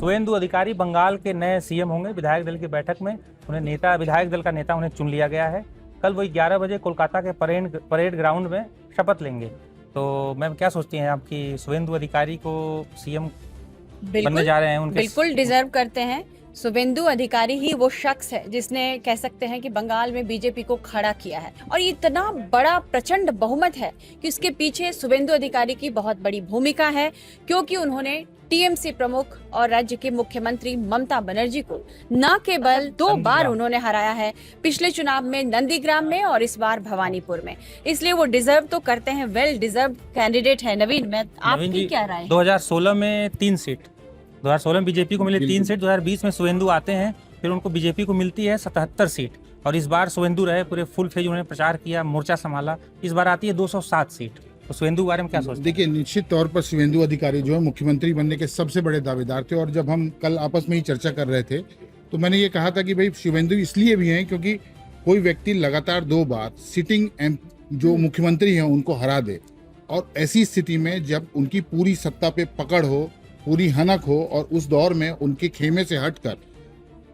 शुभेंदु अधिकारी बंगाल के नए सीएम होंगे। विधायक दल की बैठक में विधायक दल का नेता उन्हें चुन लिया गया है। कल वही 11 बजे कोलकाता के परेड ग्राउंड में शपथ लेंगे। तो मैम क्या सोचती हैं आपकी शुभेंदु अधिकारी को सीएम बनने जा रहे हैं? उनके बिल्कुल डिजर्व करते हैं। शुभेंदु अधिकारी ही वो शख्स है जिसने कह सकते हैं कि बंगाल में बीजेपी को खड़ा किया है, और इतना बड़ा प्रचंड बहुमत है कि उसके पीछे शुभेंदु अधिकारी की बहुत बड़ी भूमिका है, क्योंकि उन्होंने टीएमसी प्रमुख और राज्य के मुख्यमंत्री ममता बनर्जी को न केवल 2 बार उन्होंने हराया है, पिछले चुनाव में नंदीग्राम में और इस बार भवानीपुर में, इसलिए वो डिजर्व तो करते हैं, वेल डिजर्व कैंडिडेट है। नवीन, आपकी क्या राय है? 2016 में 3 सीट, 2016 में बीजेपी को मिली 3 सीट, 2020 में शुभेंदु आते हैं, फिर उनको बीजेपी को मिलती है 77 सीट, और इस बार शुभेंदु रहे, पूरे फुल फेज उन्होंने प्रचार किया, मोर्चा संभाला, इस बार आती है 207 सीट। तो शुभेंदु के बारे में क्या सोचते हैं? देखिए, निश्चित तौर पर शुभेंदु अधिकारी जो है मुख्यमंत्री बनने के सबसे बड़े दावेदार थे, और जब हम कल आपस में ही चर्चा कर रहे थे तो मैंने ये कहा था कि भाई शुभेंदु इसलिए भी हैं क्योंकि कोई व्यक्ति लगातार 2 बार सिटिंग जो मुख्यमंत्री हैं उनको हरा दे, और ऐसी स्थिति में जब उनकी पूरी सत्ता पे पकड़ हो, पूरी हनक हो, और उस दौर में उनके खेमे से हटकर,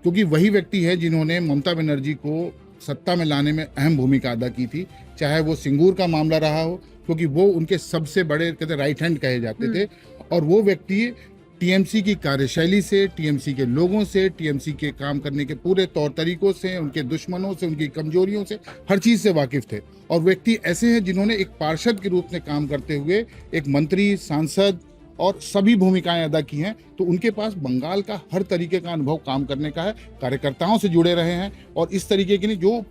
क्योंकि वही व्यक्ति है जिन्होंने ममता बनर्जी को सत्ता में लाने में अहम भूमिका अदा की थी, चाहे वो सिंगूर का मामला रहा हो, क्योंकि वो उनके सबसे बड़े कहते राइट हैंड कहे जाते थे, और वो व्यक्ति टीएमसी की कार्यशैली से, टीएमसी के लोगों से, टीएमसी के काम करने के पूरे तौर तरीकों से, उनके दुश्मनों से, उनकी कमजोरियों से, हर चीज से वाकिफ थे। और व्यक्ति ऐसे हैं जिन्होंने एक पार्षद के रूप में काम करते हुए एक मंत्री, सांसद और सभी भूमिकाएं अदा की हैं, तो उनके पास बंगाल का हर तरीके का अनुभव काम करने का है, कार्यकर्ताओं से जुड़े रहे हैं, और इस तरीके की नहीं जो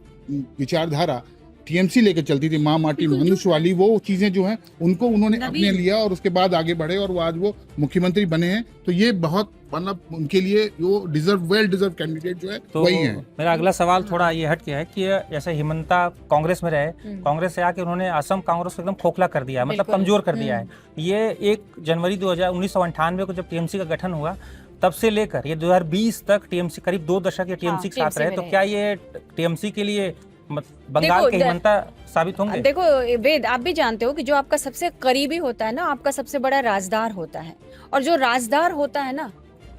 विचारधारा टीएमसी लेकर चलती थी, माँ माटी मानुष वाली, वो चीजें जो हैं उनको उन्होंने अपने लिया, और उसके बाद आगे बढ़े, और वो आज वो मुख्यमंत्री बने हैं। तो ये बहुत मतलब उनके लिए वो वेल डिजर्व कैंडिडेट जो है तो वही है। मेरा अगला सवाल थोड़ा ये हट गया है कि जैसे हिमंता कांग्रेस में रहे, कांग्रेस से आके उन्होंने असम कांग्रेस को एकदम खोखला कर दिया है, मतलब कमजोर कर दिया है। ये 1 जनवरी 1998 को जब टीएमसी का गठन हुआ, तब से लेकर ये 2020 तक टीएमसी, करीब 2 दशक ये टीएमसी के साथ रहे, तो क्या ये टीएमसी के लिए बंगाल के हिमंता साबित होंगे? देखो वेद, आप भी जानते हो कि जो आपका सबसे करीबी होता है ना, आपका सबसे बड़ा राजदार होता है, और जो राजदार होता है ना,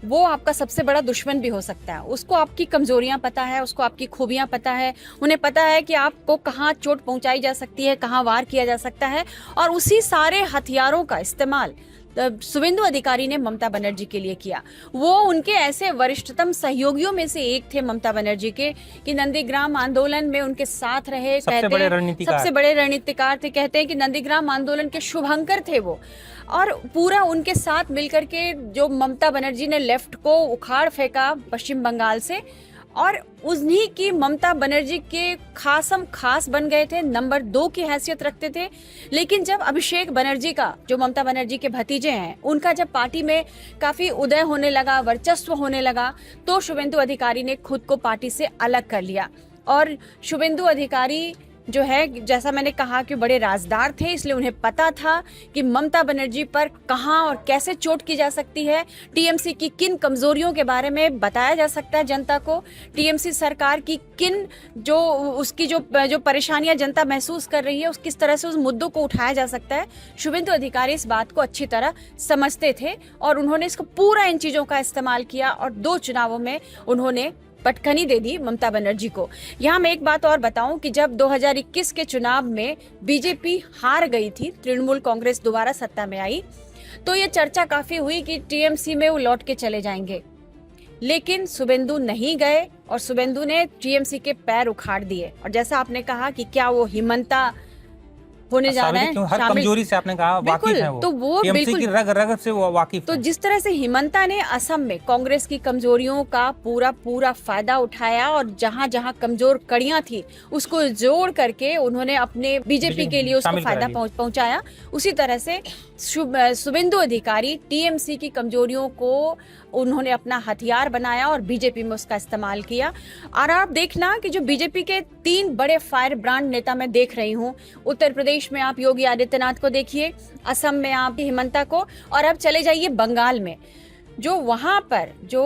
वो आपका सबसे बड़ा दुश्मन भी हो सकता है। उसको आपकी कमजोरियां पता है, उसको आपकी खूबियां पता है, उन्हें पता है कि आपको कहाँ चोट पहुंचाई जा सकती है, कहाँ वार किया जा सकता है, और उसी सारे हथियारों का इस्तेमाल शुभेंदु अधिकारी ने ममता बनर्जी के लिए किया। वो उनके ऐसे वरिष्ठतम सहयोगियों में से एक थे ममता बनर्जी के, कि नंदीग्राम आंदोलन में उनके साथ रहे, सबसे बड़े रणनीतिकार थे। कहते हैं कि नंदीग्राम आंदोलन के शुभंकर थे वो, और पूरा उनके साथ मिलकर के जो ममता बनर्जी ने लेफ्ट को उखाड़ फेंका पश्चिम बंगाल से, और उन्हीं की ममता बनर्जी के खास बन गए थे, नंबर 2 की हैसियत रखते थे। लेकिन जब अभिषेक बनर्जी का, जो ममता बनर्जी के भतीजे हैं, उनका जब पार्टी में काफी उदय होने लगा, वर्चस्व होने लगा, तो शुभेंदु अधिकारी ने खुद को पार्टी से अलग कर लिया। और शुभेंदु अधिकारी जो है, जैसा मैंने कहा कि बड़े राजदार थे, इसलिए उन्हें पता था कि ममता बनर्जी पर कहां और कैसे चोट की जा सकती है, टीएमसी की किन कमजोरियों के बारे में बताया जा सकता है जनता को, टीएमसी सरकार की किन जो परेशानियां जनता महसूस कर रही है, उस किस तरह से उस मुद्दों को उठाया जा सकता है। शुभेंदु अधिकारी इस बात को अच्छी तरह समझते थे, और उन्होंने इसको पूरा इन चीजों का इस्तेमाल किया, और 2 चुनावों में उन्होंने पटखनी दे दी ममता बनर्जी को। यहाँ मैं एक बात और बताऊं कि जब 2021 के चुनाव में बीजेपी हार गई थी, तृणमूल कांग्रेस दोबारा सत्ता में आई, तो ये चर्चा काफी हुई कि टीएमसी में वो लौट के चले जाएंगे। लेकिन शुभेंदु नहीं गए, और शुभेंदु ने टीएमसी के पैर उखाड़ दिए। और जैसा आपने कहा कि क्या वो हिमंता होने जा रहे हैं, हर कमजोरी से आपने कहा वाकिफ है वो, तो वो बिल्कुल की रग से वो वाकिफ तो जिस तरह से हिमंता ने असम में कांग्रेस की कमजोरियों का पूरा फायदा उठाया, और जहां जहां कमजोर कड़ियां थी उसको जोड़ करके उन्होंने अपने बीजेपी के लिए उसको फायदा पहुंचाया, उसी तरह से शुभेंदु अधिकारी टीएमसी की कमजोरियों को उन्होंने अपना हथियार बनाया और बीजेपी में उसका इस्तेमाल किया। और आप देखना कि जो बीजेपी के 3 बड़े फायर ब्रांड नेता मैं देख रही हूँ, उत्तर प्रदेश में आप योगी आदित्यनाथ को देखिए, असम में आप हिमंता को, और अब चले जाइए बंगाल में, जो वहां पर जो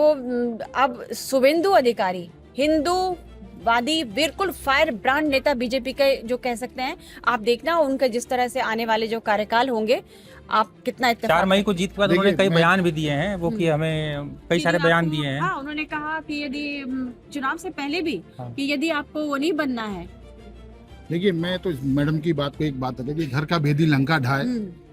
अब शुभेंदु अधिकारी हिंदूवादी बिल्कुल फायर ब्रांड नेता बीजेपी के जो कह सकते हैं, आप देखना उनका जिस तरह से आने वाले जो कार्यकाल होंगे, आप कितना 4 इत्तेफाक मई को जीत के बाद उन्होंने देखिए, कई मैं- बयान भी दिए हैं, वो कि हमें कई सारे यदि बयान आपको- दिए हैं। हाँ, उन्होंने कहा कि यदि चुनाव से पहले भी हाँ। कि यदि आपको वो नहीं बनना है। देखिए, मैं तो मैडम की बात को एक बात है कि घर का भेदी लंका ढाए,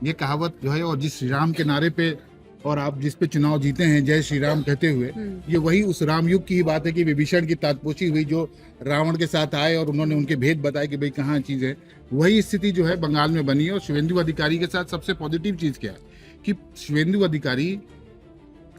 ये कहावत जो है, और जिस श्री राम के नारे पे और आप जिस पे चुनाव जीते हैं जय श्री राम कहते हुए, ये वही उस रामयुग की बात है कि विभीषण की ताजपोशी हुई जो रावण के साथ आए और उन्होंने उनके भेद बताए कि भाई कहाँ चीज है। वही स्थिति जो है बंगाल में बनी है। और शुभेंदु अधिकारी के साथ सबसे पॉजिटिव चीज क्या है कि शुभेंदु अधिकारी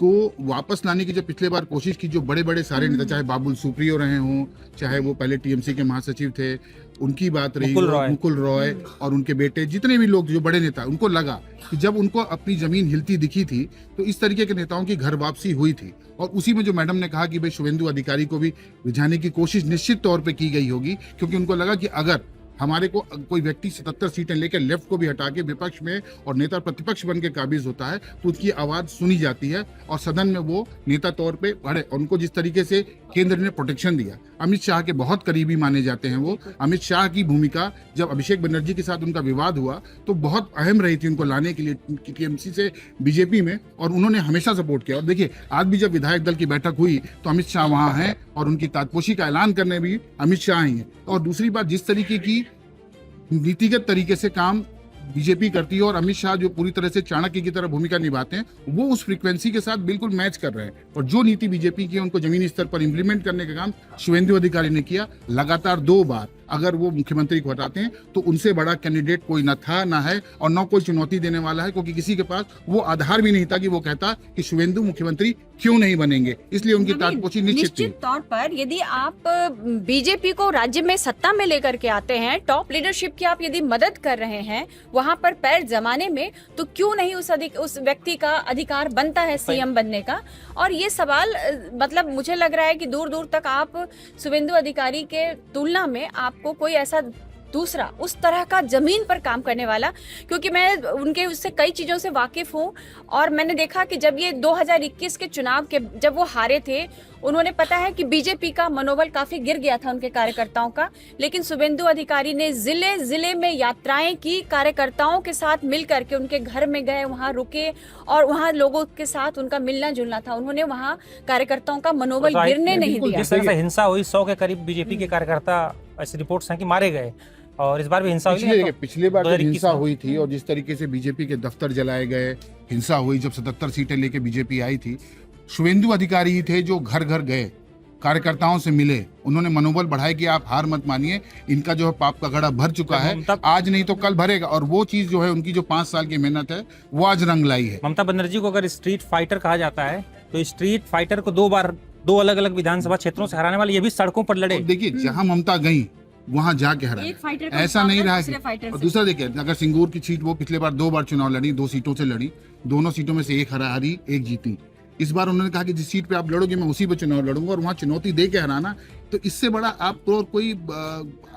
को वापस लाने की जो पिछले बार कोशिश की, जो बड़े बड़े सारे नेता, चाहे बाबुल सुप्रियो रहे हों, चाहे वो पहले टीएमसी के महासचिव थे, उनकी बात रही, मुकुल रॉय और उनके बेटे, जितने भी लोग जो बड़े नेता, उनको लगा कि जब उनको अपनी जमीन हिलती दिखी थी तो इस तरीके के नेताओं की घर वापसी हुई थी। और उसी में जो मैडम ने कहा कि भाई शुभेंदु अधिकारी को भी रिझाने की कोशिश निश्चित तौर पे की गई होगी, क्योंकि उनको लगा कि अगर हमारे को कोई व्यक्ति 77 सीटें लेकर लेफ्ट को भी हटा के विपक्ष में और नेता प्रतिपक्ष बन के काबिज होता है तो उसकी आवाज सुनी जाती है और सदन में वो नेता तौर पे बढ़े। उनको जिस तरीके से केंद्र ने प्रोटेक्शन दिया, अमित शाह के बहुत करीबी माने जाते हैं वो। अमित शाह की भूमिका जब अभिषेक बनर्जी के साथ उनका विवाद हुआ तो बहुत अहम रही थी उनको लाने के लिए टीएमसी से बीजेपी में, और उन्होंने हमेशा सपोर्ट किया। और देखिए, आज भी जब विधायक दल की बैठक हुई तो अमित शाह वहां हैं और उनकी ताजपोशी का ऐलान करने भी अमित शाह ही हैं। और दूसरी बात, जिस तरीके की नीतिगत तरीके से काम बीजेपी करती है और अमित शाह जो पूरी तरह से चाणक्य की तरह भूमिका निभाते हैं, वो उस फ्रीक्वेंसी के साथ बिल्कुल मैच कर रहे हैं। और जो नीति बीजेपी की है उनको जमीनी स्तर पर इंप्लीमेंट करने का काम शुभेंदु अधिकारी ने किया। लगातार 2 बार अगर वो मुख्यमंत्री को हटाते हैं तो उनसे बड़ा कैंडिडेट कोई न था, न है और न कोई चुनौती देने वाला है, क्योंकि किसी के पास वो आधार भी नहीं था कि वो कहता कि शुभेंदु मुख्यमंत्री क्यों नहीं बनेंगे। इसलिए उनकी ताजपोशी निश्चित थी। निश्चित तौर पर यदि आप बीजेपी को राज्य में सत्ता में लेकर के आते हैं, टॉप लीडरशिप की आप यदि मदद कर रहे हैं वहां पर पैर जमाने में, तो क्यों नहीं उस व्यक्ति का अधिकार बनता है सीएम बनने का। और ये सवाल मतलब मुझे लग रहा है कि दूर दूर तक आप शुभेंदु अधिकारी के तुलना में आपको कोई ऐसा दूसरा उस तरह का जमीन पर काम करने वाला, क्योंकि मैं उनके उससे कई चीजों से वाकिफ हूँ और मैंने देखा कि जब ये 2021 के चुनाव के जब वो हारे थे, उन्होंने पता है कि बीजेपी का मनोबल काफी गिर गया था उनके कार्यकर्ताओं का, लेकिन शुभेंदु अधिकारी ने जिले जिले में यात्राएं की, कार्यकर्ताओं के साथ मिल करके उनके घर में गए, वहां रुके और वहां लोगों के साथ उनका मिलना जुलना था। उन्होंने वहां कार्यकर्ताओं का मनोबल गिरने नहीं दिया। जिस तरह से हिंसा हुई, 100 के करीब बीजेपी के कार्यकर्ता, ऐसी रिपोर्ट्स हैं कि मारे गए, और इस बार भी हिंसा हुई। पिछले बार जो हिंसा हुई थी और जिस तरीके से बीजेपी के दफ्तर जलाए गए, हिंसा हुई जब 77 सीटें लेके बीजेपी आई थी, शुभेंदु अधिकारी ही थे जो घर घर गए, कार्यकर्ताओं से मिले, उन्होंने मनोबल बढ़ाया कि आप हार मत मानिए, इनका जो है पाप का घड़ा भर चुका है, आज नहीं तो कल भरेगा। और वो चीज जो है उनकी जो 5 साल की मेहनत है वो आज रंग लाई है। ममता बनर्जी को अगर स्ट्रीट फाइटर कहा जाता है तो स्ट्रीट फाइटर को 2 बार 2 अलग अलग विधानसभा क्षेत्रों से हराने वाले, ये भी सड़कों पर लड़े। देखिए, जहां ममता गई वहां जाके हरा, ऐसा नहीं रहा कि। और दूसरा देखिए, अगर सिंगूर की सीट वो पिछले बार 2 बार चुनाव लड़ी, 2 सीटों से लड़ी, दोनों सीटों में से एक हारी, एक जीती। इस बार उन्होंने कहा कि जिस सीट पे आप लड़ोगे मैं उसी पे चुनाव लड़ूंगा, और वहां चुनौती दे के हराना, तो इससे बड़ा आप तो और कोई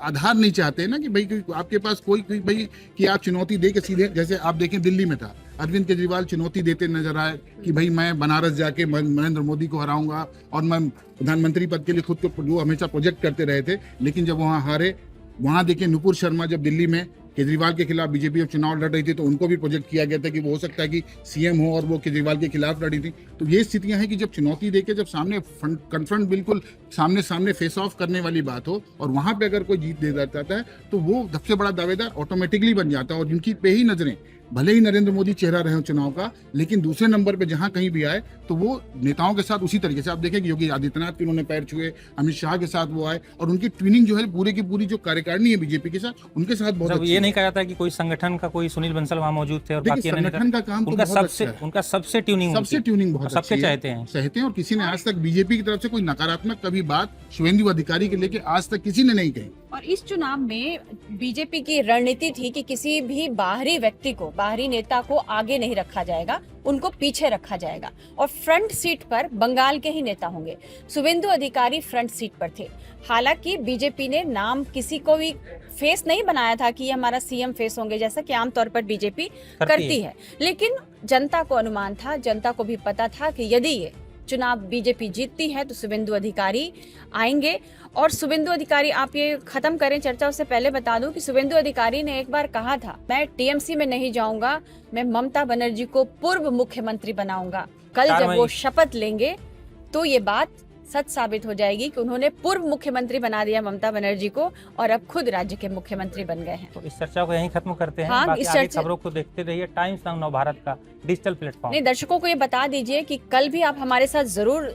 आधार नहीं चाहते ना कि भाई आपके पास कोई भाई कि आप चुनौती दे के सीधे, जैसे आप देखें दिल्ली में था, अरविंद केजरीवाल चुनौती देते नजर आए कि भाई मैं बनारस जाके नरेंद्र मोदी को हराऊंगा और मैं प्रधानमंत्री पद के लिए खुद को जो हमेशा प्रोजेक्ट करते रहे थे, लेकिन जब वहां हारे, वहां देखें नुपुर शर्मा जब दिल्ली में केजरीवाल के खिलाफ बीजेपी अब चुनाव लड़ रही थी तो उनको भी प्रोजेक्ट किया गया था कि वो हो सकता है कि सीएम हो, और वो केजरीवाल के खिलाफ लड़ी थी। तो ये स्थितियां हैं कि जब चुनौती देके, जब सामने कन्फ्रंट बिल्कुल सामने सामने फेस ऑफ करने वाली बात हो और वहां पे अगर कोई जीत दे जाता है तो वो सबसे बड़ा दावेदार ऑटोमेटिकली बन जाता है। और जिनकी पे ही नजरें, भले ही नरेंद्र मोदी चेहरा रहे हो चुनाव का, लेकिन दूसरे नंबर पे जहां कहीं भी आए तो वो नेताओं के साथ उसी तरीके से आप देखेंगे योगी आदित्यनाथ के उन्होंने पैर छुए, अमित शाह के साथ वो आए, और उनकी ट्विनिंग जो है पूरे की पूरी जो कार्यकारिणी है बीजेपी के साथ, उनके साथ बहुत ये नहीं कहा जाता कि कोई संगठन का कोई सुनील बंसल वहां मौजूद थे और बाकी संगठन का काम उनका सबसे ट्यूनिंग बहुत सबसे चाहते हैं। और किसी ने आज तक बीजेपी की तरफ से कोई नकारात्मक कभी बात शुभेंदु अधिकारी के लेके आज तक किसी ने नहीं कही। और इस चुनाव में बीजेपी की रणनीति थी कि किसी भी बाहरी व्यक्ति को, बाहरी नेता को आगे नहीं रखा जाएगा, उनको पीछे रखा जाएगा और फ्रंट सीट पर बंगाल के ही नेता होंगे। शुभेंदु अधिकारी फ्रंट सीट पर थे। हालांकि बीजेपी ने नाम किसी को भी फेस नहीं बनाया था कि ये हमारा सीएम फेस होंगे, जैसा कि आमतौर पर बीजेपी करती है, लेकिन जनता को अनुमान था, जनता को भी पता था कि यदि ये चुनाव बीजेपी जीतती है तो शुभेंदु अधिकारी आएंगे। और शुभेंदु अधिकारी, आप ये खत्म करें चर्चा, उससे पहले बता दूं कि शुभेंदु अधिकारी ने एक बार कहा था, मैं टीएमसी में नहीं जाऊंगा, मैं ममता बनर्जी को पूर्व मुख्यमंत्री बनाऊंगा। कल जब वो शपथ लेंगे तो ये बात सच साबित हो जाएगी कि उन्होंने पूर्व मुख्यमंत्री बना दिया ममता बनर्जी को और अब खुद राज्य के मुख्यमंत्री बन गए हैं। तो इस चर्चा को यहीं खत्म करते हैं। हाँ, बाकी इस आगे चर्चा खबरों को देखते रहिए टाइम्स नाउ नवभारत का डिजिटल प्लेटफॉर्म। नहीं, दर्शकों को ये बता दीजिए कि कल भी आप हमारे साथ जरूर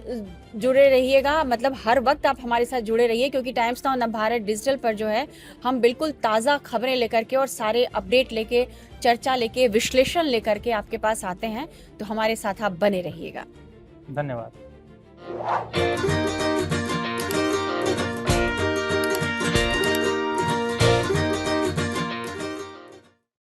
जुड़े रहिएगा, मतलब हर वक्त आप हमारे साथ जुड़े रहिए, क्योंकि टाइम्स नाउ नवभारत डिजिटल पर जो है हम बिल्कुल ताज़ा खबरें लेकर के और सारे अपडेट लेके, चर्चा लेके, विश्लेषण लेकर के आपके पास आते हैं। तो हमारे साथ आप बने रहिएगा। धन्यवाद।